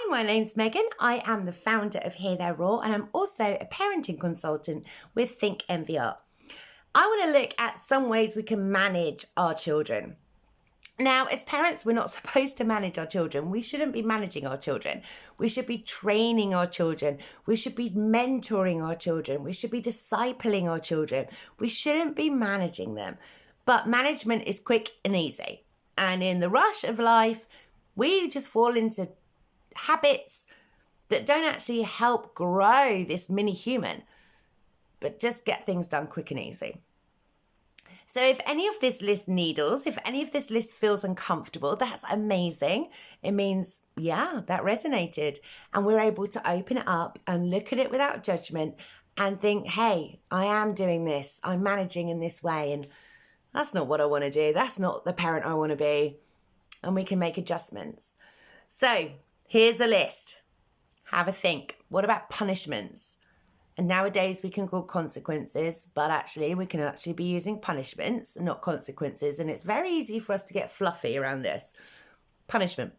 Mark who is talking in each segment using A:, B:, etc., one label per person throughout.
A: my name's Megan. I am the founder of Here There Raw, and I'm also a parenting consultant with Think NVR. I want to look at some ways we can manage our children. Now, as parents, we're not supposed to manage our children. We shouldn't be managing our children. We should be training our children. We should be mentoring our children. We should be discipling our children. We shouldn't be managing them. But management is quick and easy. And in the rush of life, we just fall into habits that don't actually help grow this mini human, but just get things done quick and easy. So if any of this list needles, if any of this list feels uncomfortable, that's amazing. It means, yeah, that resonated. And we're able to open it up and look at it without judgment and think, hey, I am doing this. I'm managing in this way. And that's not what I want to do. That's not the parent I want to be. And we can make adjustments. So here's a list. Have a think. What about punishments? And nowadays we can call consequences, but actually we can actually be using punishments, not consequences. And it's very easy for us to get fluffy around this. Punishment.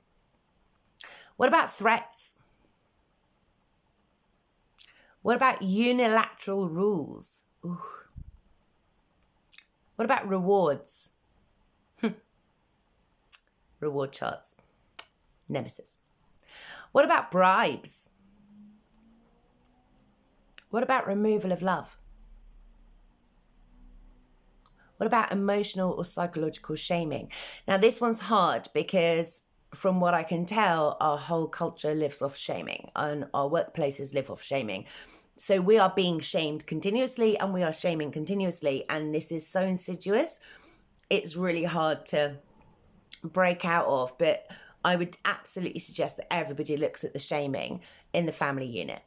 A: What about threats? What about unilateral rules? Ooh. What about rewards? Reward charts. Nemesis. What about bribes? What about removal of love? What about emotional or psychological shaming? Now, this one's hard because from what I can tell, our whole culture lives off shaming and our workplaces live off shaming. So we are being shamed continuously and we are shaming continuously. And this is so insidious. It's really hard to break out of, but I would absolutely suggest that everybody looks at the shaming in the family unit.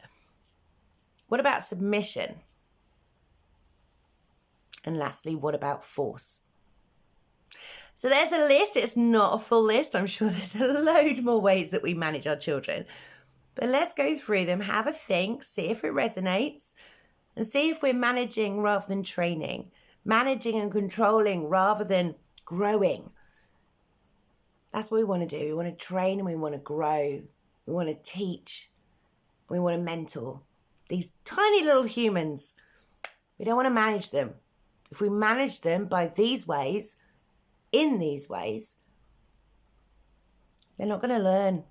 A: What about submission? And lastly, what about force? So there's a list. It's not a full list. I'm sure there's a load more ways that we manage our children. But let's go through them, have a think, see if it resonates, and see if we're managing rather than training, managing and controlling rather than growing. That's what we want to do. We want to train and we want to grow. We want to teach. We want to mentor. These tiny little humans, we don't want to manage them. If we manage them by these ways, in these ways, they're not going to learn.